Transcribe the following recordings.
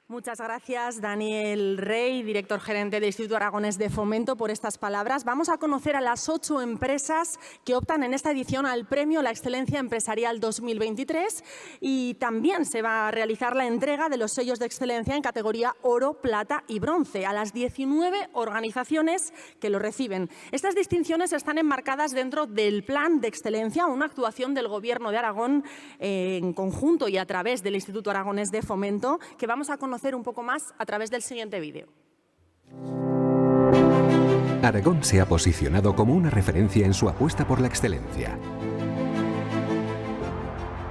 Muchas gracias, Daniel Rey, director gerente del Instituto Aragonés de Fomento, por estas palabras. Vamos a conocer a las 8 empresas que optan en esta edición al Premio La Excelencia Empresarial 2023 y también se va a realizar la entrega de los sellos de excelencia en categoría oro, plata y bronce a las 19 organizaciones que lo reciben. Estas distinciones están enmarcadas dentro del Plan de Excelencia, una actuación del Gobierno de Aragón en conjunto y a través del Instituto Aragonés de Fomento, que vamos a conocer un poco más a través del siguiente vídeo. Aragón se ha posicionado como una referencia en su apuesta por la excelencia.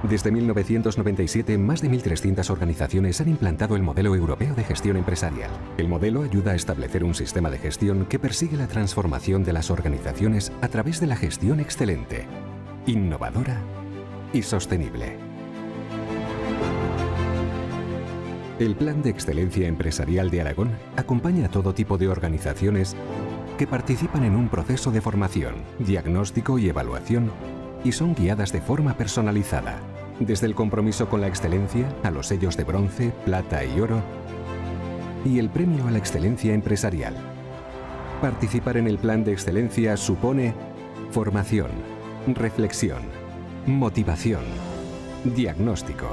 Desde 1997, más de 1.300 organizaciones han implantado el modelo europeo de gestión empresarial. El modelo ayuda a establecer un sistema de gestión que persigue la transformación de las organizaciones a través de la gestión excelente, innovadora y sostenible. El Plan de Excelencia Empresarial de Aragón acompaña a todo tipo de organizaciones que participan en un proceso de formación, diagnóstico y evaluación y son guiadas de forma personalizada, desde el compromiso con la excelencia a los sellos de bronce, plata y oro y el Premio a la Excelencia Empresarial. Participar en el Plan de Excelencia supone formación, reflexión, motivación, diagnóstico,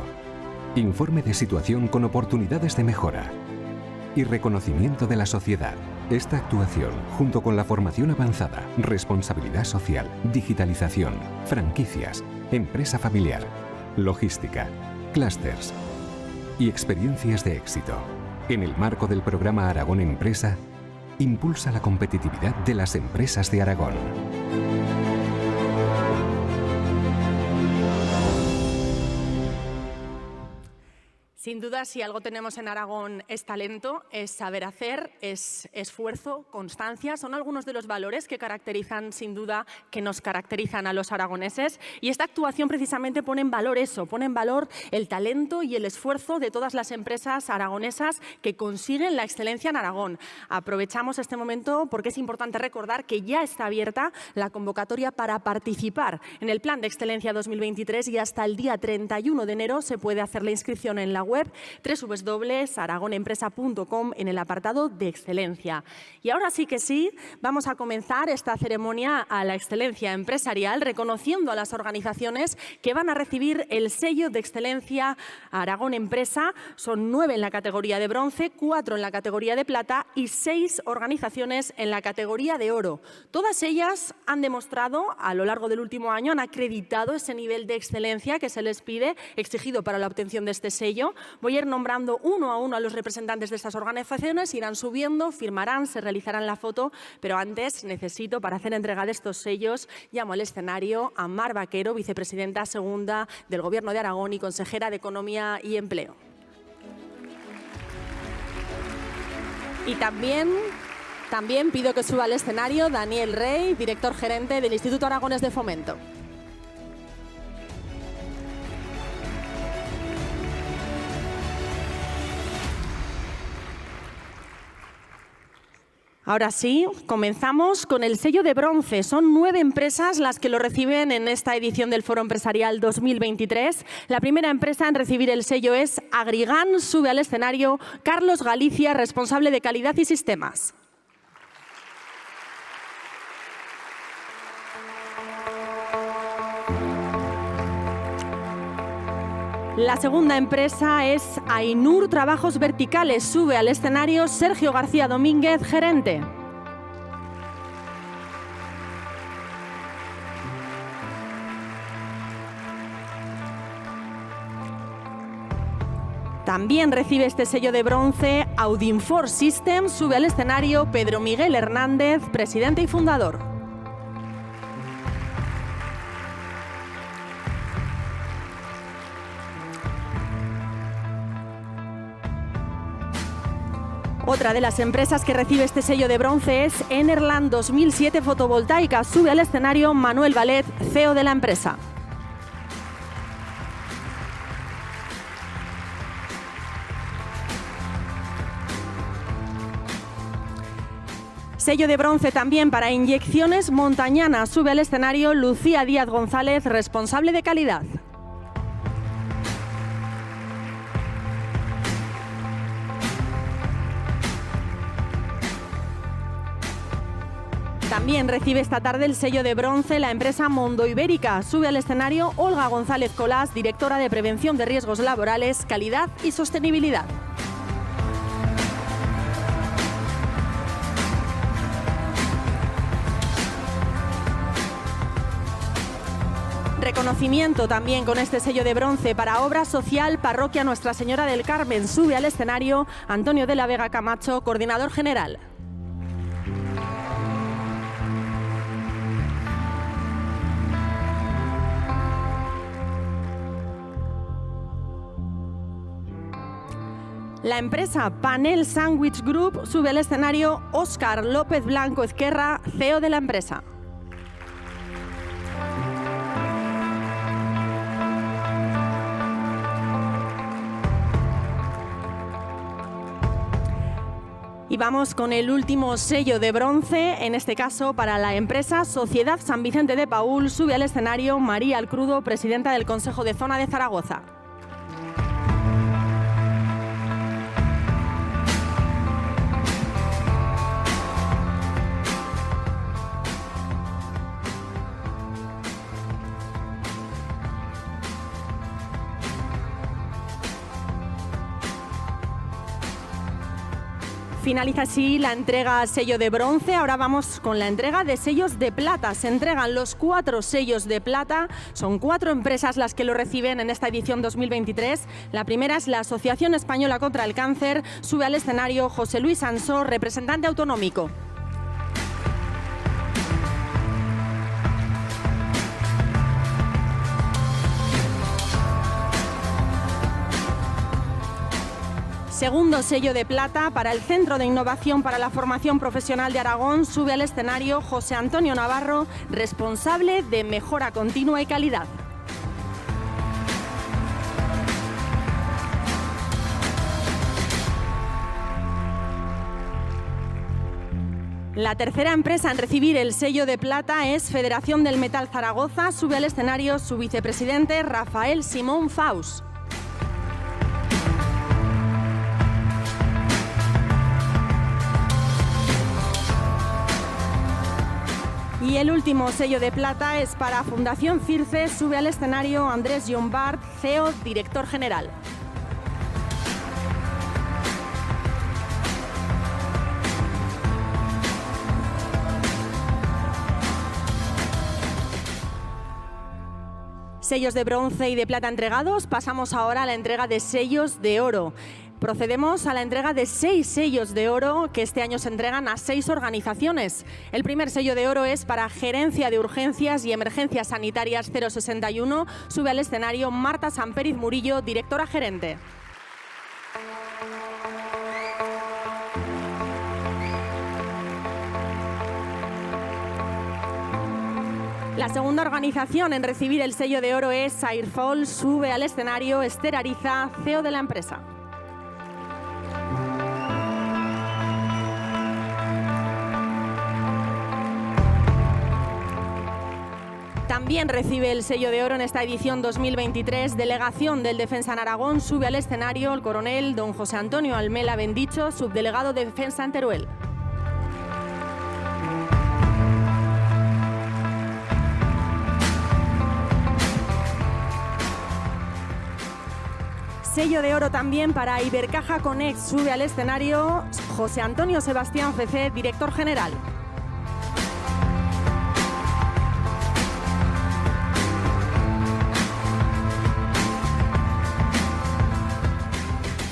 informe de situación con oportunidades de mejora y reconocimiento de la sociedad. Esta actuación, junto con la formación avanzada, responsabilidad social, digitalización, franquicias, empresa familiar, logística, clústeres y experiencias de éxito, en el marco del programa Aragón Empresa, impulsa la competitividad de las empresas de Aragón. Sin duda, si algo tenemos en Aragón es talento, es saber hacer, es esfuerzo, constancia. Son algunos de los valores que caracterizan, sin duda, que nos caracterizan a los aragoneses. Y esta actuación precisamente pone en valor eso, pone en valor el talento y el esfuerzo de todas las empresas aragonesas que consiguen la excelencia en Aragón. Aprovechamos este momento porque es importante recordar que ya está abierta la convocatoria para participar en el Plan de Excelencia 2023 y hasta el día 31 de enero se puede hacer la inscripción en la web www.aragonempresa.com en el apartado de excelencia. Y ahora sí que sí, vamos a comenzar esta ceremonia a la excelencia empresarial reconociendo a las organizaciones que van a recibir el sello de excelencia Aragón Empresa. Son 9 en la categoría de bronce, 4 en la categoría de plata y 6 organizaciones en la categoría de oro. Todas ellas han demostrado a lo largo del último año, han acreditado ese nivel de excelencia que se les pide, exigido para la obtención de este sello. Voy a ir nombrando uno a uno a los representantes de estas organizaciones, irán subiendo, firmarán, se realizarán la foto, pero antes necesito, para hacer entrega de estos sellos, llamo al escenario a Mar Vaquero, vicepresidenta segunda del Gobierno de Aragón y consejera de Economía y Empleo. Y también pido que suba al escenario Daniel Rey, director gerente del Instituto Aragonés de Fomento. Ahora sí, comenzamos con el sello de bronce. Son 9 empresas las que lo reciben en esta edición del Foro Empresarial 2023. La primera empresa en recibir el sello es Agrigan. Sube al escenario Carlos Galicia, responsable de calidad y sistemas. La segunda empresa es Ainur Trabajos Verticales. Sube al escenario Sergio García Domínguez, gerente. También recibe este sello de bronce Audinfor Systems. Sube al escenario Pedro Miguel Hernández, presidente y fundador. Otra de las empresas que recibe este sello de bronce es Enerland 2007 Fotovoltaica. Sube al escenario Manuel Valet, CEO de la empresa. Sello de bronce también para Inyecciones Montañana. Sube al escenario Lucía Díaz González, responsable de calidad. También recibe esta tarde el sello de bronce la empresa Mondo Ibérica. Sube al escenario Olga González Colás, directora de Prevención de Riesgos Laborales, Calidad y Sostenibilidad. Reconocimiento también con este sello de bronce para obra social Parroquia Nuestra Señora del Carmen. Sube al escenario Antonio de la Vega Camacho, coordinador general. La empresa Panel Sandwich Group sube al escenario Óscar López Blanco Ezquerra, CEO de la empresa. Y vamos con el último sello de bronce, en este caso para la empresa Sociedad San Vicente de Paúl. Sube al escenario María Alcrudo, presidenta del Consejo de Zona de Zaragoza. Finaliza así la entrega sello de bronce. Ahora vamos con la entrega de sellos de plata. Se entregan los 4 sellos de plata. Son 4 empresas las que lo reciben en esta edición 2023. La primera es la Asociación Española contra el Cáncer. Sube al escenario José Luis Ansó, representante autonómico. Segundo sello de plata para el Centro de Innovación para la Formación Profesional de Aragón. Sube al escenario José Antonio Navarro, responsable de mejora continua y calidad. La tercera empresa en recibir el sello de plata es Federación del Metal Zaragoza. Sube al escenario su vicepresidente Rafael Simón Faus. Y el último sello de plata es para Fundación Circe. Sube al escenario Andrés Llombart, CEO, director general. Sellos de bronce y de plata entregados. Pasamos ahora a la entrega de sellos de oro. Procedemos a la entrega de 6 sellos de oro que este año se entregan a 6 organizaciones. El primer sello de oro es para Gerencia de Urgencias y Emergencias Sanitarias 061. Sube al escenario Marta Samperiz Murillo, directora gerente. La segunda organización en recibir el sello de oro es Airfall. Sube al escenario Esther Ariza, CEO de la empresa. También recibe el sello de oro en esta edición 2023, Delegación del Defensa en Aragón. Sube al escenario el coronel don José Antonio Almela Bendicho, subdelegado de Defensa en Teruel. Sello de oro también para Ibercaja Connect. Sube al escenario José Antonio Sebastián CC, director general.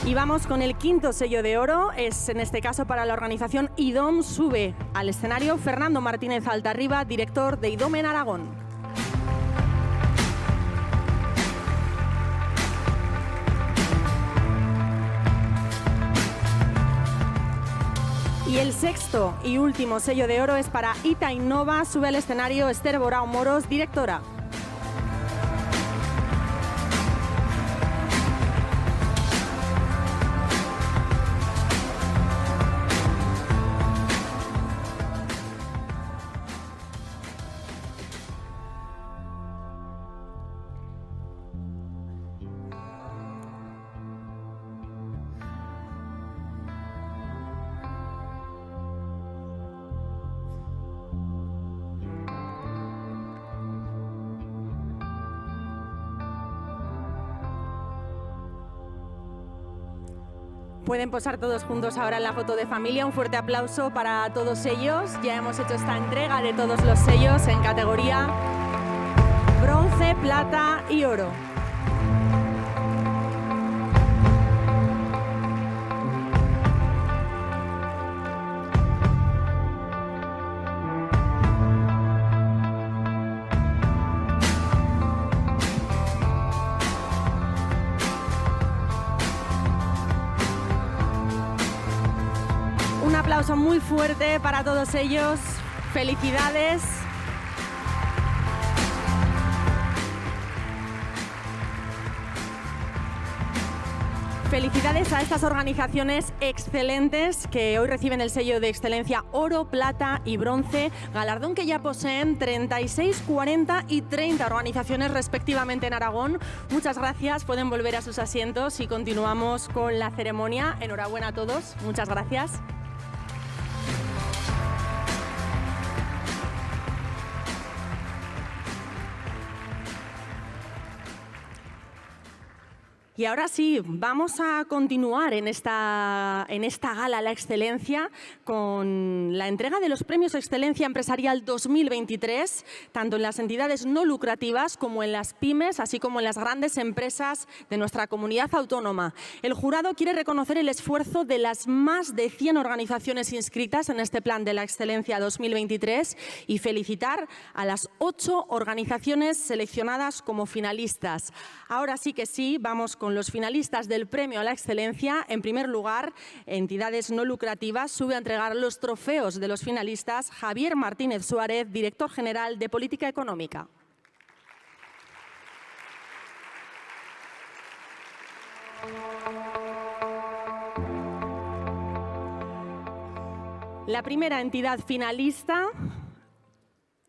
Y vamos con el quinto sello de oro, es en este caso para la organización IDOM. Sube al escenario Fernando Martínez Altarriba, director de IDOM en Aragón. Y el sexto y último sello de oro es para ITA Innova. Sube al escenario Esther Borao Moros, directora. Pueden posar todos juntos ahora en la foto de familia. Un fuerte aplauso para todos ellos. Ya hemos hecho esta entrega de todos los sellos en categoría bronce, plata y oro. Un aplauso muy fuerte para todos ellos. ¡Felicidades! Felicidades a estas organizaciones excelentes que hoy reciben el sello de excelencia oro, plata y bronce, galardón que ya poseen 36, 40 y 30 organizaciones respectivamente en Aragón. Muchas gracias, pueden volver a sus asientos y continuamos con la ceremonia. Enhorabuena a todos, muchas gracias. Y ahora sí, vamos a continuar en esta gala La Excelencia con la entrega de los Premios Excelencia Empresarial 2023, tanto en las entidades no lucrativas como en las pymes, así como en las grandes empresas de nuestra comunidad autónoma. El jurado quiere reconocer el esfuerzo de las más de 100 organizaciones inscritas en este Plan de la Excelencia 2023 y felicitar a las 8 organizaciones seleccionadas como finalistas. Ahora sí que sí, vamos con los finalistas del Premio a la Excelencia. En primer lugar, entidades no lucrativas, sube a entregar los trofeos de los finalistas Javier Martínez Suárez, director general de Política Económica. La primera entidad finalista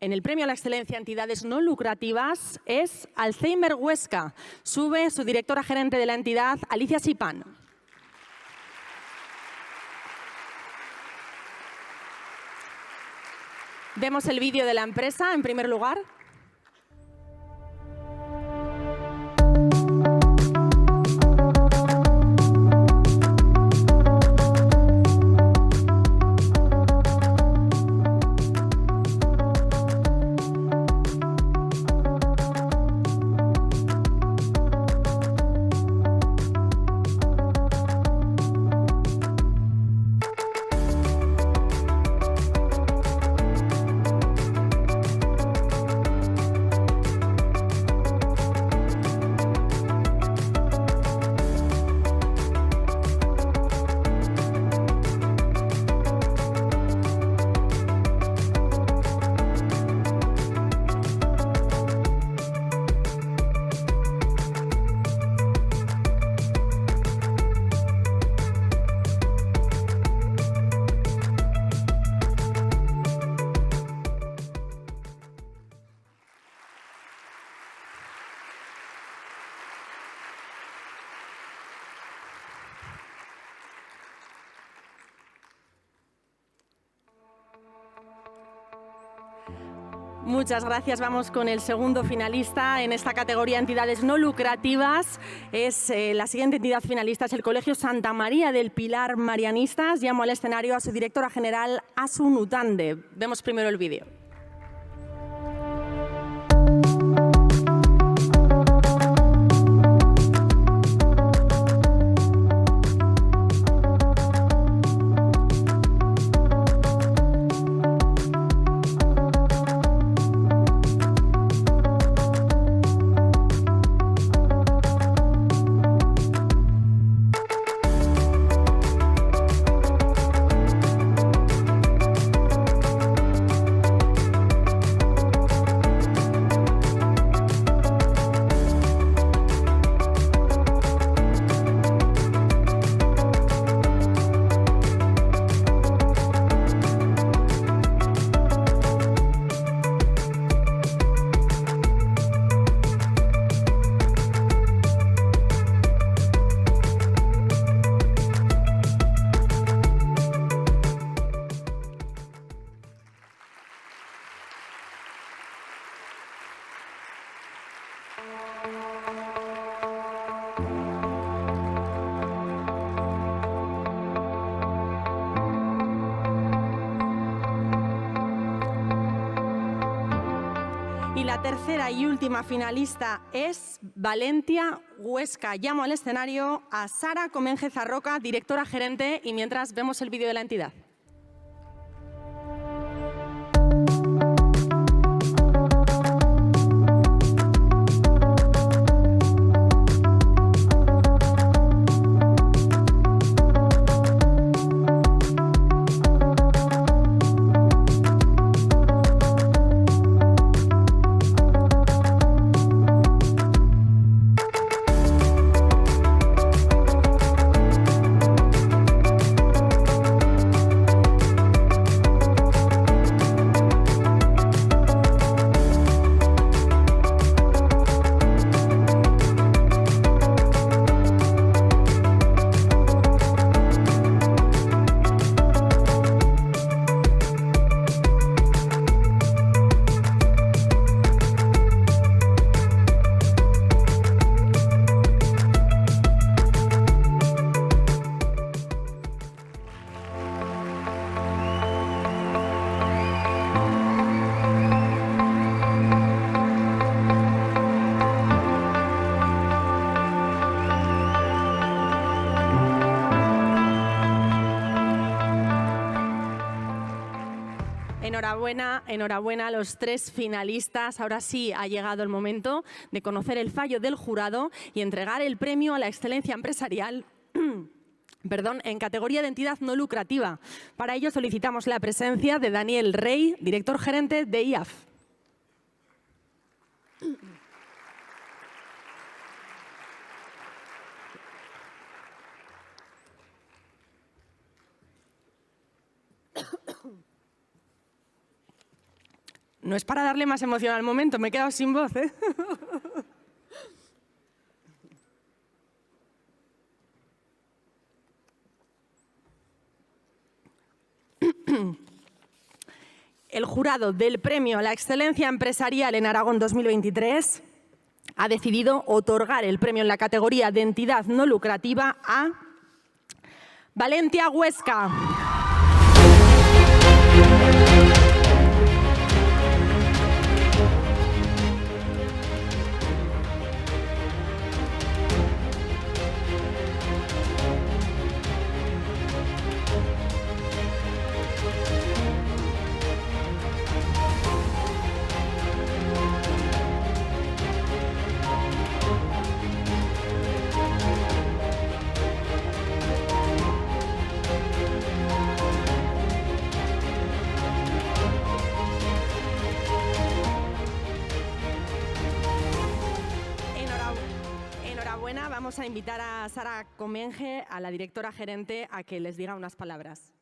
en el Premio a la Excelencia Entidades No Lucrativas es Alzheimer Huesca. Sube su directora gerente de la entidad, Alicia Sipán. Vemos el vídeo de la empresa en primer lugar. Muchas gracias. Vamos con el segundo finalista en esta categoría entidades no lucrativas. La siguiente entidad finalista es el Colegio Santa María del Pilar Marianistas. Llamo al escenario a su directora general, Asu Nutande. Vemos primero el vídeo. la tercera y última finalista es Valentia Huesca. Llamo al escenario a Sara Comenge Zarroca, directora gerente, y mientras vemos el vídeo de la entidad. Enhorabuena a los tres finalistas. Ahora sí ha llegado el momento de conocer el fallo del jurado y entregar el premio a la excelencia empresarial en categoría de entidad no lucrativa. Para ello solicitamos la presencia de Daniel Rey, director gerente de IAF. No es para darle más emoción al momento, me he quedado sin voz, ¿eh? El jurado del Premio a la Excelencia Empresarial en Aragón 2023 ha decidido otorgar el premio en la categoría de entidad no lucrativa a Valentia Huesca. Vamos a invitar a Sara Comenge, a la directora gerente, a que les diga unas palabras.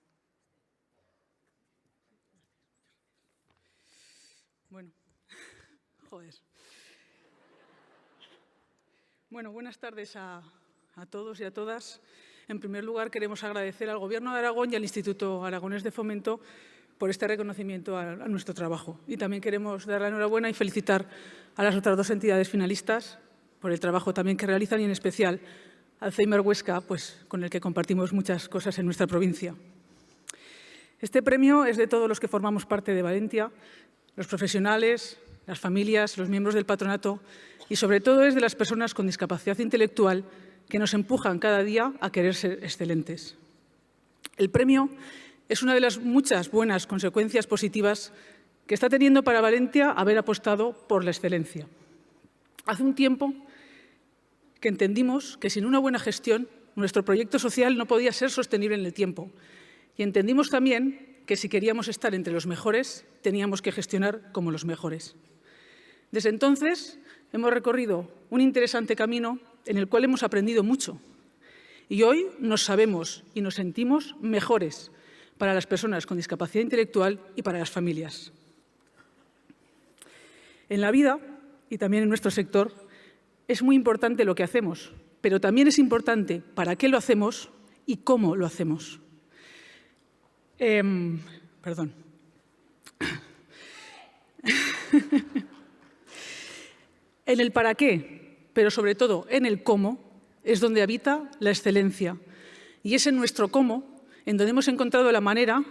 Bueno, buenas tardes a todos y a todas. En primer lugar, queremos agradecer al Gobierno de Aragón y al Instituto Aragonés de Fomento por este reconocimiento a nuestro trabajo. Y también queremos dar la enhorabuena y felicitar a las otras dos entidades finalistas por el trabajo también que realizan, y en especial Alzheimer Huesca, con el que compartimos muchas cosas en nuestra provincia. Este premio es de todos los que formamos parte de Valentia, los profesionales, las familias, los miembros del patronato, y sobre todo es de las personas con discapacidad intelectual que nos empujan cada día a querer ser excelentes. El premio es una de las muchas buenas consecuencias positivas que está teniendo para Valentia haber apostado por la excelencia. Hace un tiempo que entendimos que sin una buena gestión nuestro proyecto social no podía ser sostenible en el tiempo, y entendimos también que si queríamos estar entre los mejores teníamos que gestionar como los mejores. Desde entonces hemos recorrido un interesante camino en el cual hemos aprendido mucho, y hoy nos sabemos y nos sentimos mejores para las personas con discapacidad intelectual y para las familias. En la vida, y también en nuestro sector, es muy importante lo que hacemos, pero también es importante para qué lo hacemos y cómo lo hacemos. En el para qué, pero sobre todo en el cómo, es donde habita la excelencia. Y es en nuestro cómo en donde hemos encontrado la manera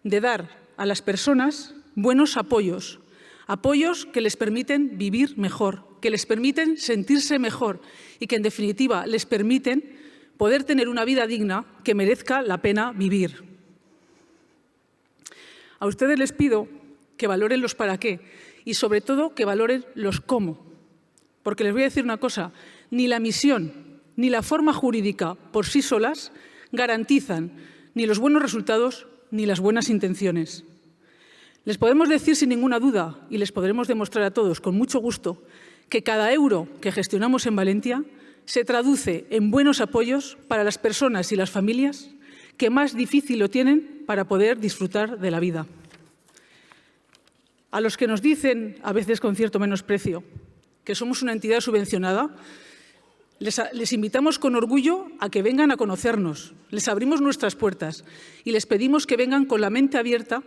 de dar a las personas buenos apoyos, Apoyos que les permiten vivir mejor, que les permiten sentirse mejor y que, en definitiva, les permiten poder tener una vida digna que merezca la pena vivir. A ustedes les pido que valoren los para qué y, sobre todo, que valoren los cómo. Porque les voy a decir una cosa, ni la misión ni la forma jurídica por sí solas garantizan ni los buenos resultados ni las buenas intenciones. Les podemos decir sin ninguna duda y les podremos demostrar a todos con mucho gusto que cada euro que gestionamos en Valentia se traduce en buenos apoyos para las personas y las familias que más difícil lo tienen para poder disfrutar de la vida. A los que nos dicen, a veces con cierto menosprecio, que somos una entidad subvencionada, les invitamos con orgullo a que vengan a conocernos, les abrimos nuestras puertas y les pedimos que vengan con la mente abierta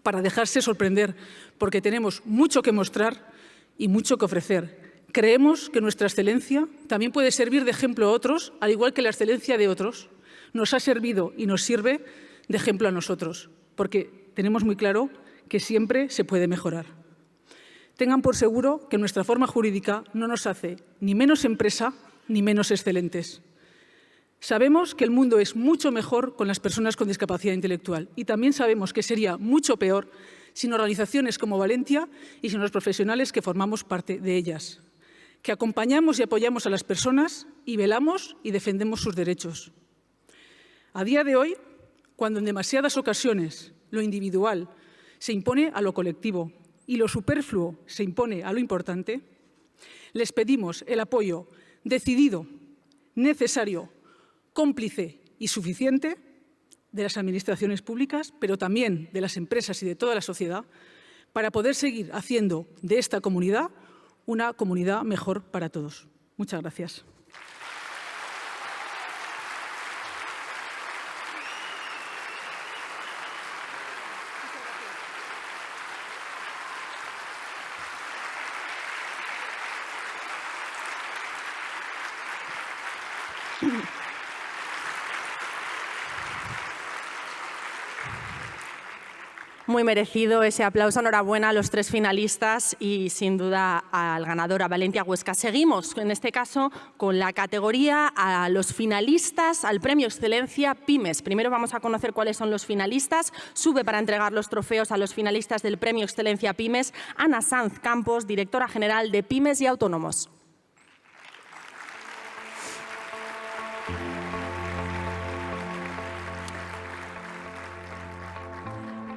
para dejarse sorprender, porque tenemos mucho que mostrar y mucho que ofrecer. Creemos que nuestra excelencia también puede servir de ejemplo a otros, al igual que la excelencia de otros nos ha servido y nos sirve de ejemplo a nosotros, porque tenemos muy claro que siempre se puede mejorar. Tengan por seguro que nuestra forma jurídica no nos hace ni menos empresa ni menos excelentes. Sabemos que el mundo es mucho mejor con las personas con discapacidad intelectual y también sabemos que sería mucho peor sin organizaciones como Valentia y sin los profesionales que formamos parte de ellas, que acompañamos y apoyamos a las personas y velamos y defendemos sus derechos. A día de hoy, cuando en demasiadas ocasiones lo individual se impone a lo colectivo y lo superfluo se impone a lo importante, les pedimos el apoyo decidido, necesario, cómplice y suficiente de las administraciones públicas, pero también de las empresas y de toda la sociedad, para poder seguir haciendo de esta comunidad una comunidad mejor para todos. Muchas gracias. Muy merecido ese aplauso. Enhorabuena a los 3 finalistas y, sin duda, al ganador, a Valentia Huesca. Seguimos, en este caso, con la categoría a los finalistas al Premio Excelencia Pymes. Primero vamos a conocer cuáles son los finalistas. Sube para entregar los trofeos a los finalistas del Premio Excelencia Pymes Ana Sanz Campos, directora general de Pymes y Autónomos.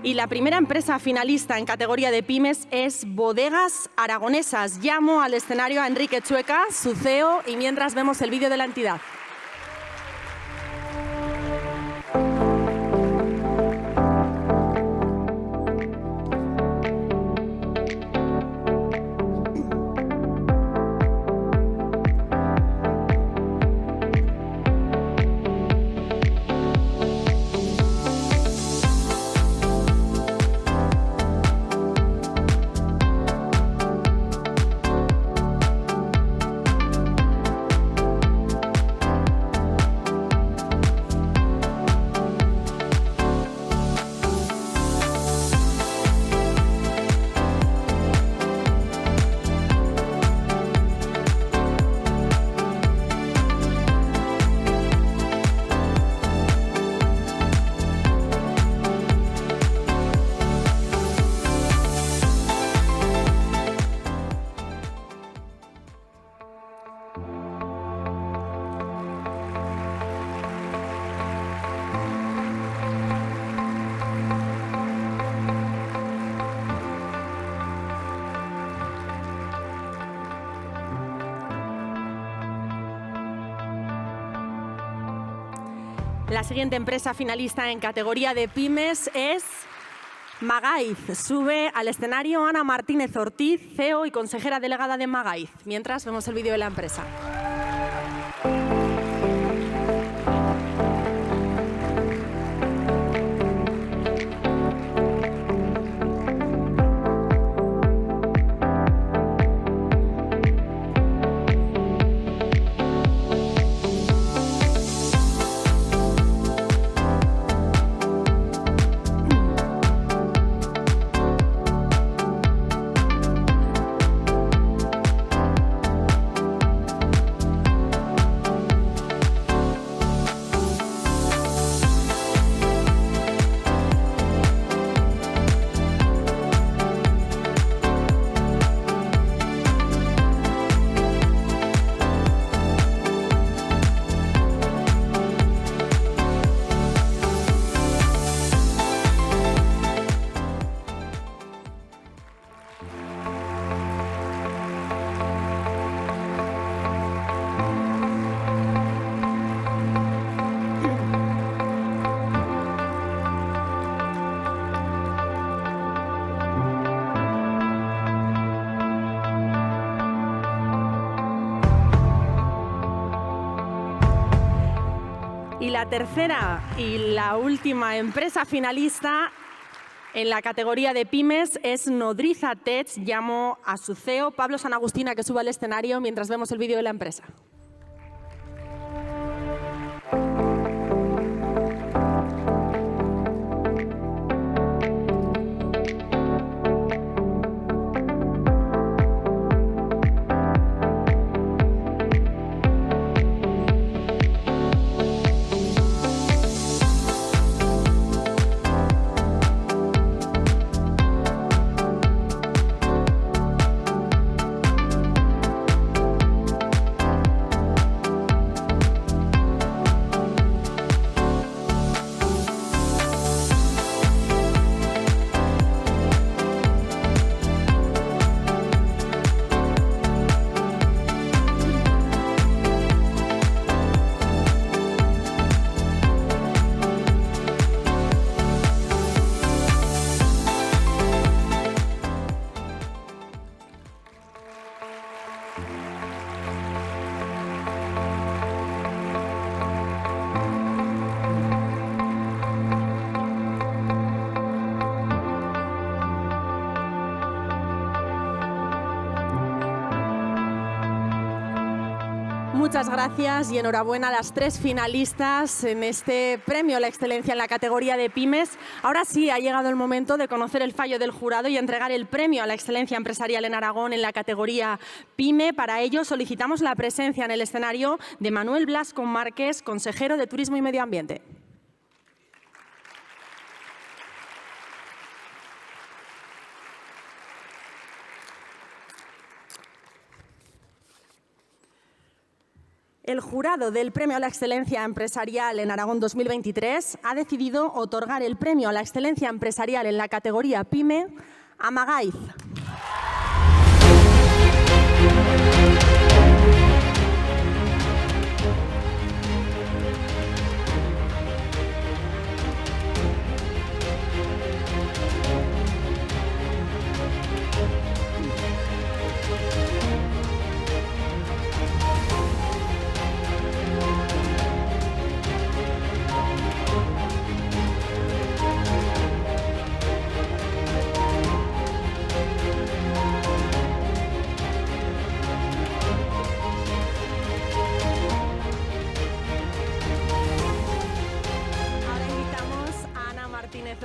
Y la primera empresa finalista en categoría de pymes es Bodegas Aragonesas. Llamo al escenario a Enrique Chueca, su CEO, y mientras vemos el vídeo de la entidad. La siguiente empresa finalista en categoría de pymes es Magaiz. Sube al escenario Ana Martínez Ortiz, CEO y consejera delegada de Magaiz. Mientras vemos el vídeo de la empresa. Y la tercera y la última empresa finalista en la categoría de pymes es Nodriza Tech. Llamo a su CEO, Pablo San Agustín, a que suba al escenario mientras vemos el vídeo de la empresa. Muchas gracias y enhorabuena a las 3 finalistas en este premio a la excelencia en la categoría de pymes. Ahora sí ha llegado el momento de conocer el fallo del jurado y entregar el premio a la excelencia empresarial en Aragón en la categoría PYME. Para ello solicitamos la presencia en el escenario de Manuel Blasco Márquez, consejero de Turismo y Medio Ambiente. El jurado del Premio a la Excelencia Empresarial en Aragón 2023 ha decidido otorgar el Premio a la Excelencia Empresarial en la categoría PYME a Magaiz.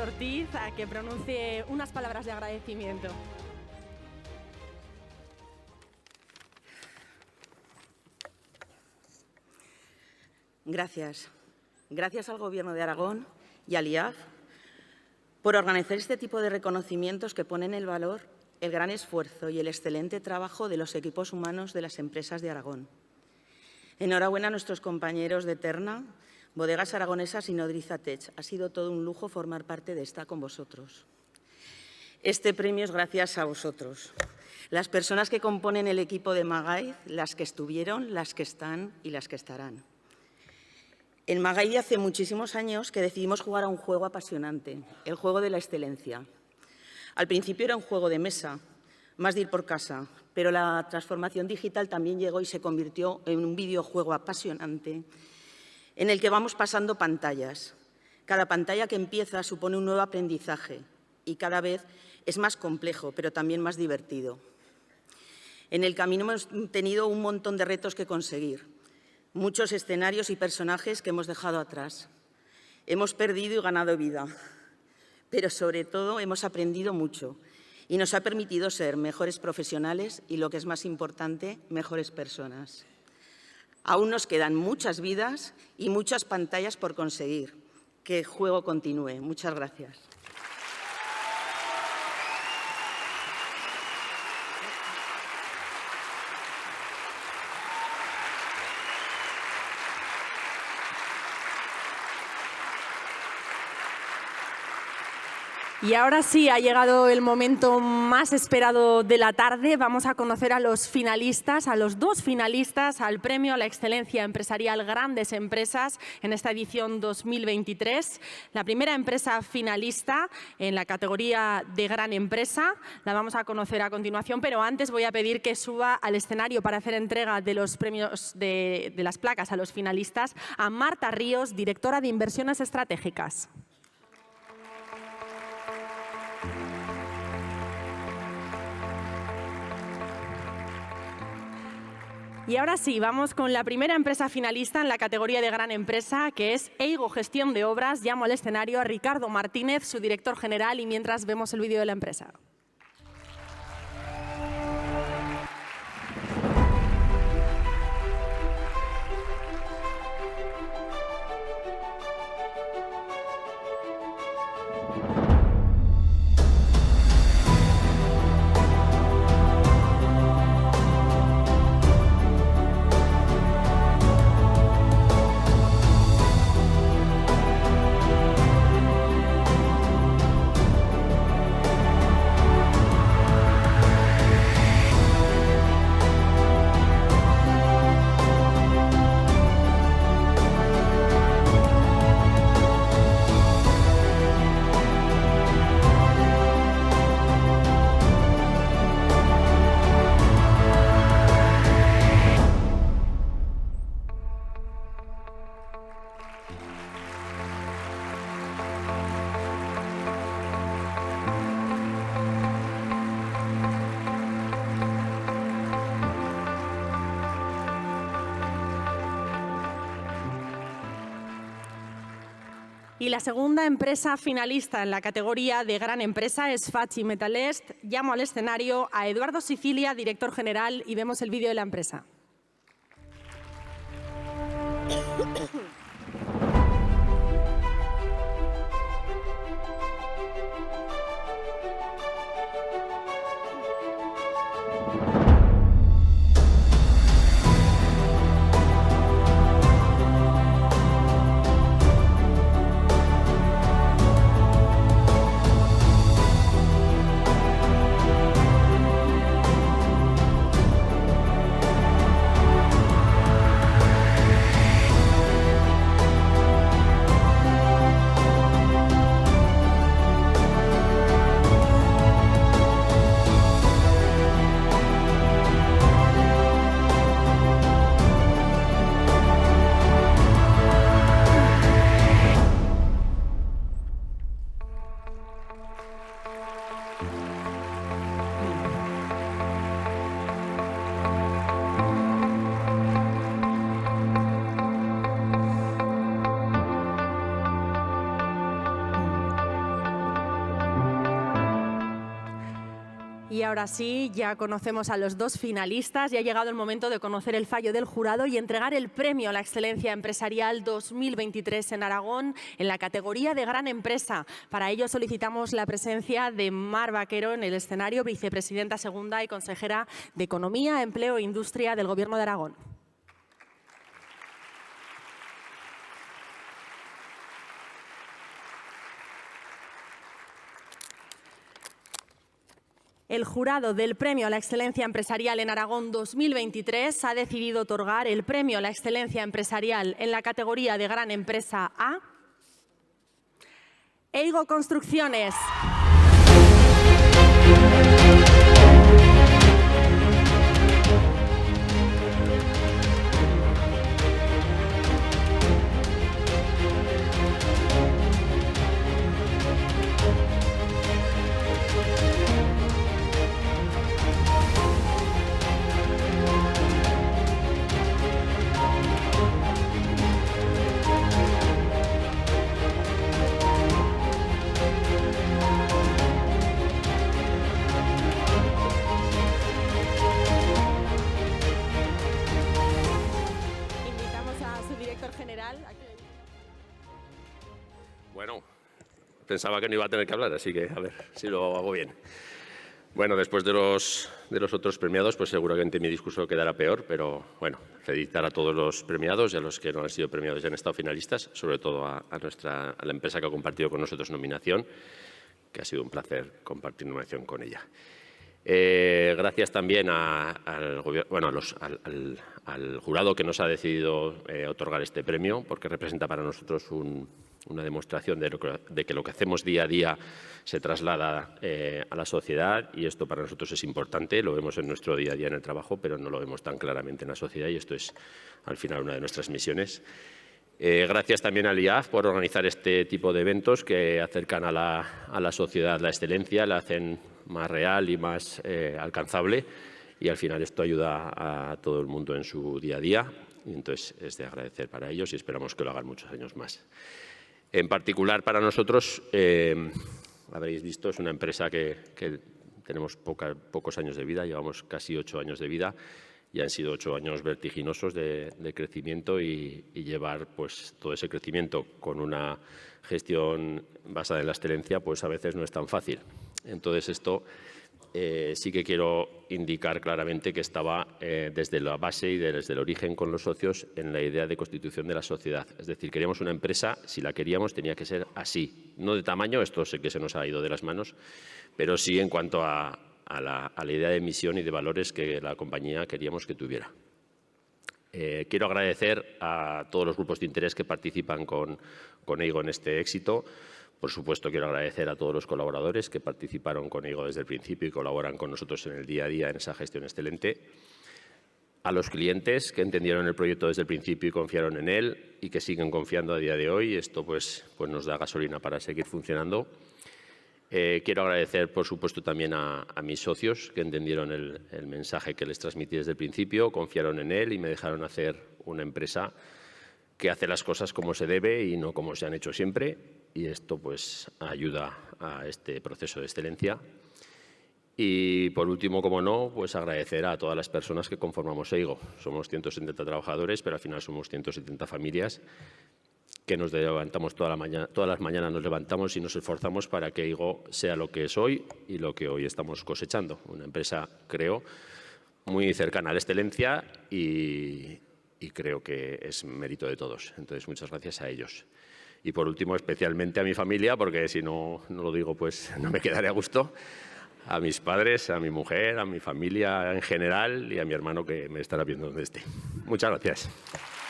Ortiz a que pronuncie unas palabras de agradecimiento. Gracias. Gracias al Gobierno de Aragón y al IAF por organizar este tipo de reconocimientos que ponen en valor el gran esfuerzo y el excelente trabajo de los equipos humanos de las empresas de Aragón. Enhorabuena a nuestros compañeros de Terna, Bodegas Aragonesas y Nodriza Tech. Ha sido todo un lujo formar parte de esta con vosotros. Este premio es gracias a vosotros, las personas que componen el equipo de Magaiz, las que estuvieron, las que están y las que estarán. En Magaiz hace muchísimos años que decidimos jugar a un juego apasionante, el juego de la excelencia. Al principio era un juego de mesa, más de ir por casa, pero la transformación digital también llegó y se convirtió en un videojuego apasionante en el que vamos pasando pantallas. Cada pantalla que empieza supone un nuevo aprendizaje y cada vez es más complejo, pero también más divertido. En el camino hemos tenido un montón de retos que conseguir, muchos escenarios y personajes que hemos dejado atrás. Hemos perdido y ganado vida, pero sobre todo hemos aprendido mucho y nos ha permitido ser mejores profesionales y, lo que es más importante, mejores personas. Aún nos quedan muchas vidas y muchas pantallas por conseguir. Que el juego continúe. Muchas gracias. Y ahora sí, ha llegado el momento más esperado de la tarde. Vamos a conocer a los finalistas, a los dos finalistas al Premio a la Excelencia Empresarial Grandes Empresas en esta edición 2023. La primera empresa finalista en la categoría de Gran Empresa la vamos a conocer a continuación, pero antes voy a pedir que suba al escenario para hacer entrega de los premios de las placas a los finalistas a Marta Ríos, directora de Inversiones Estratégicas. Y ahora sí, vamos con la primera empresa finalista en la categoría de Gran Empresa, que es EIGO Gestión de Obras. Llamo al escenario a Ricardo Martínez, su director general, y mientras vemos el vídeo de la empresa. Y la segunda empresa finalista en la categoría de Gran Empresa es Facci Metalest. Llamo al escenario a Eduardo Sicilia, director general, y vemos el vídeo de la empresa. Y ahora sí, ya conocemos a los dos finalistas y ha llegado el momento de conocer el fallo del jurado y entregar el Premio a la Excelencia Empresarial 2023 en Aragón en la categoría de Gran Empresa. Para ello solicitamos la presencia de Mar Vaquero en el escenario, vicepresidenta segunda y consejera de Economía, Empleo e Industria del Gobierno de Aragón. El jurado del Premio a la Excelencia Empresarial en Aragón 2023 ha decidido otorgar el Premio a la Excelencia Empresarial en la categoría de Gran Empresa a EIGO Construcciones. Bueno, pensaba que no iba a tener que hablar, así que a ver si lo hago bien. Bueno, después de los otros premiados, pues seguramente mi discurso quedará peor, pero bueno, felicitar a todos los premiados y a los que no han sido premiados y han estado finalistas, sobre todo a la empresa que ha compartido con nosotros nominación. que ha sido un placer compartir una acción con ella. Gracias también al jurado que nos ha decidido otorgar este premio, porque representa para nosotros una demostración de que lo que hacemos día a día se traslada a la sociedad, y esto para nosotros es importante. Lo vemos en nuestro día a día en el trabajo, pero no lo vemos tan claramente en la sociedad, y esto es al final una de nuestras misiones. Gracias también al IAF por organizar este tipo de eventos que acercan a la sociedad la excelencia, la hacen más real y más alcanzable, y al final esto ayuda a todo el mundo en su día a día, y entonces es de agradecer para ellos y esperamos que lo hagan muchos años más. En particular para nosotros, habréis visto, es una empresa que tenemos pocos años de vida, llevamos casi 8 años de vida, y han sido 8 años vertiginosos de crecimiento, y llevar pues todo ese crecimiento con una gestión basada en la excelencia pues a veces no es tan fácil. Entonces esto sí que quiero indicar claramente que estaba desde la base y desde el origen con los socios en la idea de constitución de la sociedad. Es decir, queríamos una empresa, si la queríamos tenía que ser así, no de tamaño, esto sé que se nos ha ido de las manos, pero sí en cuanto a la idea de misión y de valores que la compañía queríamos que tuviera. Quiero agradecer a todos los grupos de interés que participan con EIGO en este éxito. Por supuesto, quiero agradecer a todos los colaboradores que participaron con EIGO desde el principio y colaboran con nosotros en el día a día en esa gestión excelente. A los clientes que entendieron el proyecto desde el principio y confiaron en él y que siguen confiando a día de hoy. Esto pues nos da gasolina para seguir funcionando. Quiero agradecer, por supuesto, también a mis socios que entendieron el mensaje que les transmití desde el principio, confiaron en él y me dejaron hacer una empresa que hace las cosas como se debe y no como se han hecho siempre, y esto pues ayuda a este proceso de excelencia. Y por último, como no, pues agradecer a todas las personas que conformamos EIGO. Somos 170 trabajadores, pero al final somos 170 familias que nos levantamos todas las mañanas nos levantamos y nos esforzamos para que EIGO sea lo que es hoy y lo que hoy estamos cosechando. Una empresa, creo, muy cercana a la excelencia y creo que es mérito de todos. Entonces, muchas gracias a ellos. Y por último, especialmente a mi familia, porque si no lo digo, pues no me quedaré a gusto. A mis padres, a mi mujer, a mi familia en general y a mi hermano que me estará viendo donde esté. Muchas gracias.